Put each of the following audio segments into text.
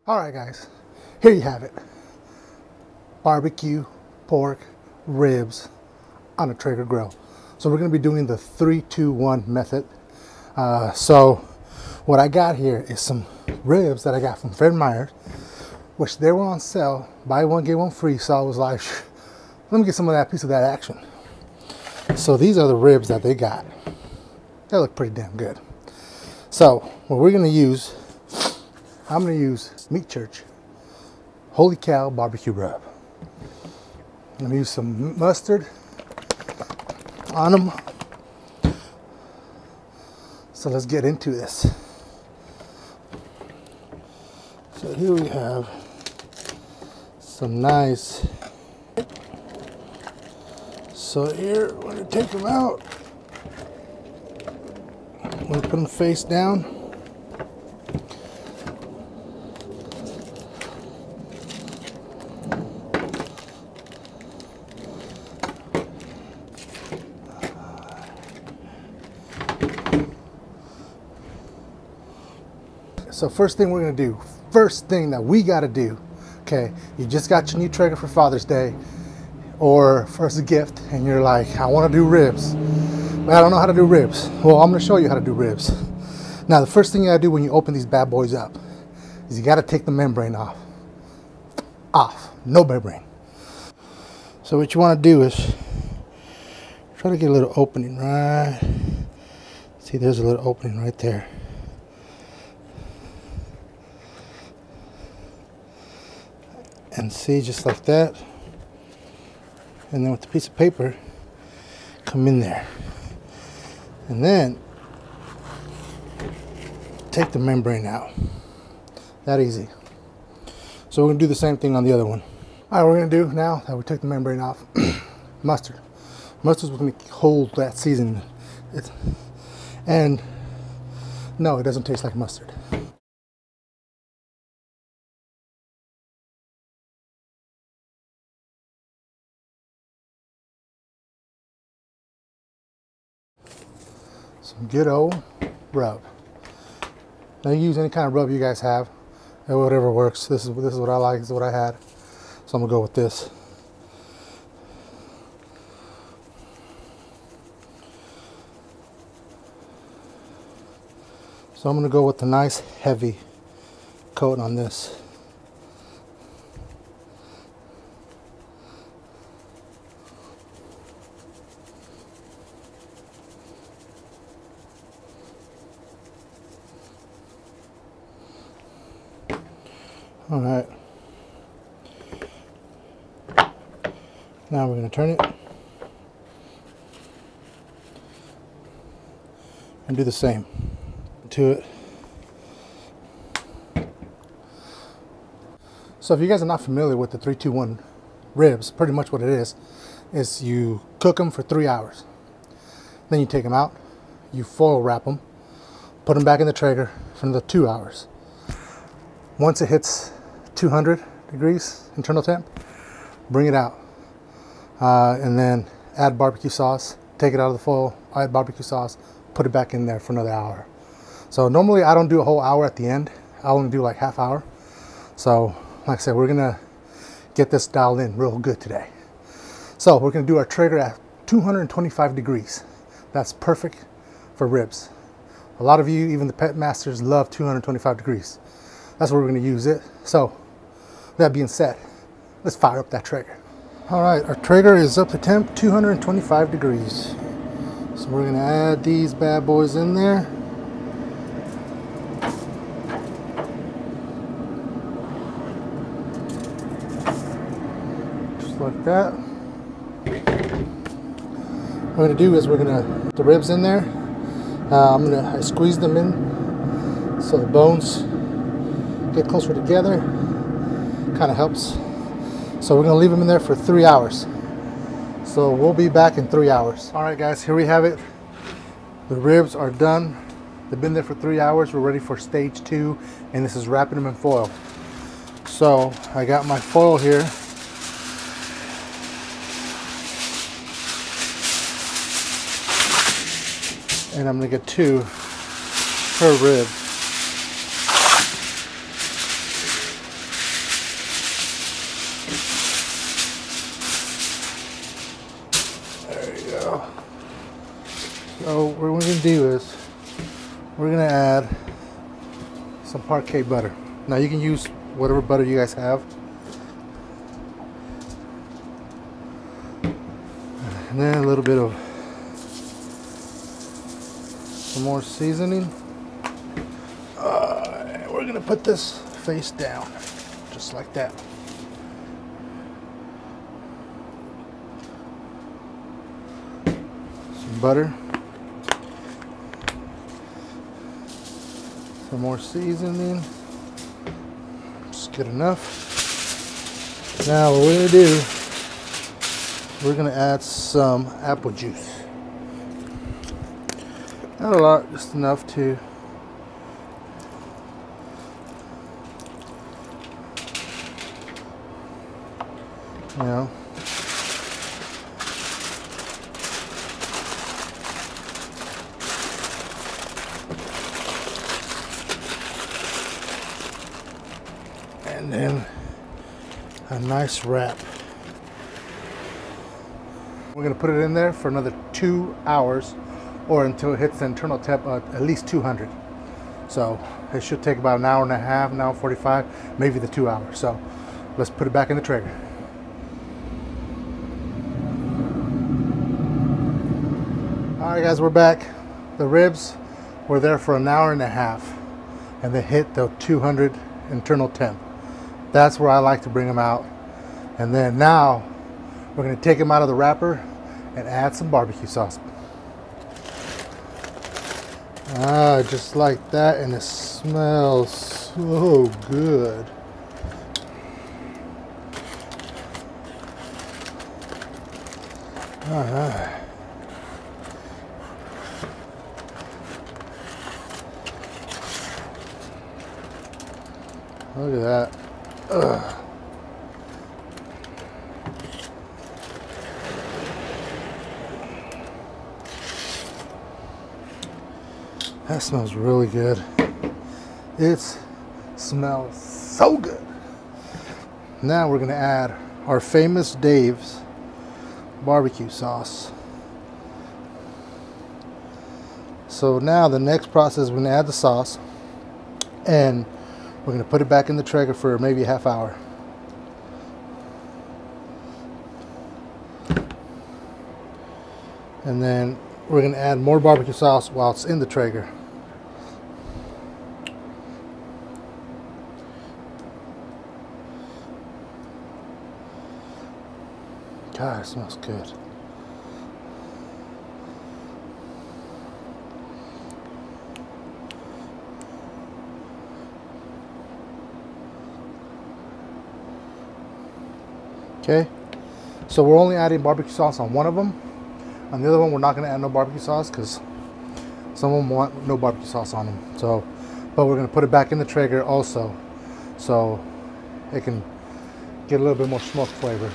Alright guys, here you have it. Barbecue pork ribs on a Traeger grill. So we're going to be doing the 3-2-1 method. So what I got here is some ribs that I got from Fred Meyer's, which they were on sale, buy one get one free. So I was like, let me get some of that piece of that action. So these are the ribs that they got. They look pretty damn good. So what we're going to use, I'm going to use Meat Church Holy Cow barbecue rub. I'm going to use some mustard on them. So let's get into this. So here we have some nice. So here we're going to take them out. We're going to put them face down. So first thing we're gonna do, first thing that we gotta do, okay, you just got your new Traeger for Father's Day or as a gift and you're like, I wanna do ribs, but I don't know how to do ribs. Well, I'm gonna show you how to do ribs. Now, the first thing you gotta do when you open these bad boys up is you gotta take the membrane off, no membrane. So what you wanna do is try to get a little opening, right? See, there's a little opening right there. And see, just like that, and then with the piece of paper, come in there, and then take the membrane out. That easy. So we're gonna do the same thing on the other one. All right, we're gonna do now that we took the membrane off, mustard. Mustard's gonna hold that seasoning, and no, it doesn't taste like mustard. Some good old rub. Now you use any kind of rub you guys have, or whatever works. This is what I like. This is what I had, so I'm gonna go with this. So I'm gonna go with a nice heavy coat on this. All right, now we're going to turn it and do the same to it. So if you guys are not familiar with the 3-2-1 ribs, pretty much what it is you cook them for 3 hours. Then you take them out, you foil wrap them, put them back in the Traeger for another 2 hours. Once it hits 200 degrees internal temp, bring it out, and then add barbecue sauce, take it out of the foil, add barbecue sauce, put it back in there for another hour. So normally I don't do a whole hour at the end. I only do like half hour. So like I said, we're gonna get this dialed in real good today. So we're gonna do our Traeger at 225 degrees. That's perfect for ribs. A lot of you, even the pet masters, love 225 degrees. That's where we're going to use it. So, that being said, let's fire up that Traeger. All right, our Traeger is up to temp 225 degrees. So we're going to add these bad boys in there. Just like that. What we're going to do is we're going to put the ribs in there. I squeeze them in so the bones get closer together. Kind of helps. So we're going to leave them in there for 3 hours. So we'll be back in 3 hours. All right guys, here we have it. The ribs are done. They've been there for 3 hours. We're ready for stage 2, and this is wrapping them in foil. So I got my foil here. And I'm going to get 2 per rib. gonna do is we're gonna add some parquet butter. Now you can use whatever butter you guys have. And then a little bit of some more seasoning. And we're gonna put this face down, just like that. Some butter. Some more seasoning. Just good enough. Now what we're gonna do, we're gonna add some apple juice. Not a lot, just enough to you know. And then a nice wrap. We're going to put it in there for another 2 hours, or until it hits the internal temp at least 200. So it should take about an hour and a half, an hour 45, maybe the 2 hours. So let's put it back in the Traeger. Alright guys, we're back. The ribs were there for an hour and a half and they hit the 200 internal temp. That's where I like to bring them out. And then now we're going to take them out of the wrapper and add some barbecue sauce. Just like that, and it smells so good. Alright. Look at that. Ugh. That smells really good. It smells so good. Now we're going to add our famous Dave's barbecue sauce. So now the next process, we're going to add the sauce and we're going to put it back in the Traeger for maybe a half hour. And then we're going to add more barbecue sauce while it's in the Traeger. God, it smells good. Okay, so we're only adding barbecue sauce on one of them. On the other one, we're not going to add no barbecue sauce because some of them want no barbecue sauce on them. So, but we're going to put it back in the Traeger also, so it can get a little bit more smoke flavor.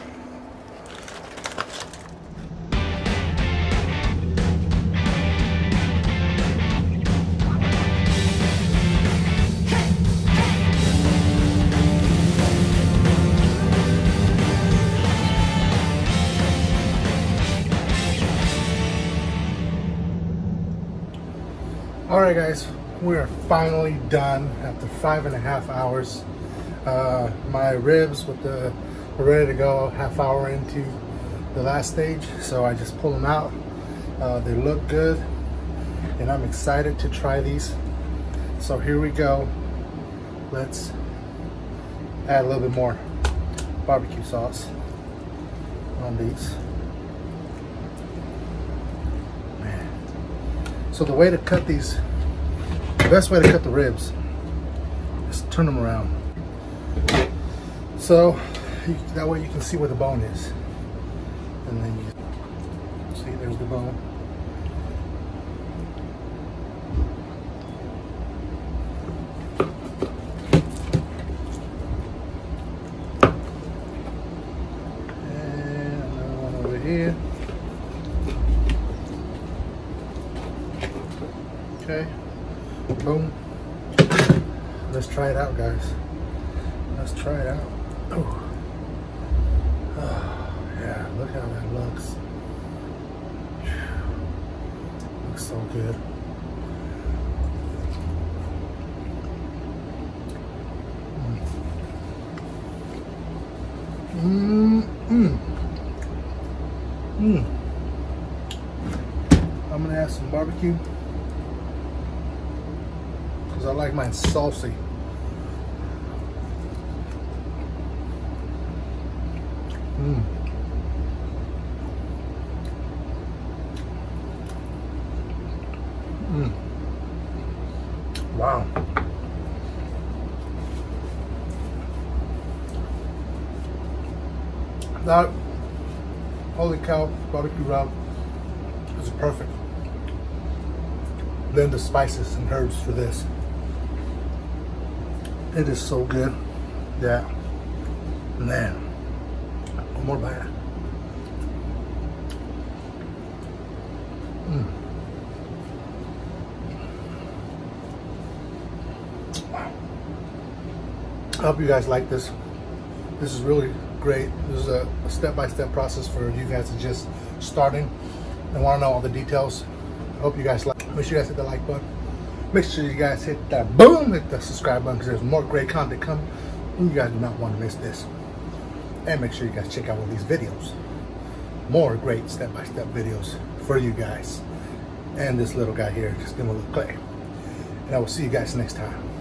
Alright guys, we are finally done after 5.5 hours. My ribs were ready to go half hour into the last stage, so I just pulled them out. They look good and I'm excited to try these. So here we go. Let's add a little bit more barbecue sauce on these. So the way to cut these, the best way to cut the ribs is turn them around. So that way you can see where the bone is. And then you see there's the bone. And another one over here. Okay, boom. Let's try it out, guys. Let's try it out. Oh, yeah, look how that looks. Looks so good. barbecue because I like mine saucy. Wow. That, holy cow, barbecue rub is perfect. Then the spices and herbs for this. It is so good. Yeah. Man. One more bite. I hope you guys like this. This is really great. This is a step-by-step process for you guys to just starting and want to know all the details. I hope you guys like. Make sure you guys hit the like button. Make sure you guys hit that boom, hit the subscribe button because there's more great content coming and you guys do not want to miss this. And make sure you guys check out all these videos. More great step-by-step videos for you guys. And this little guy here, just give him a little play. And I will see you guys next time.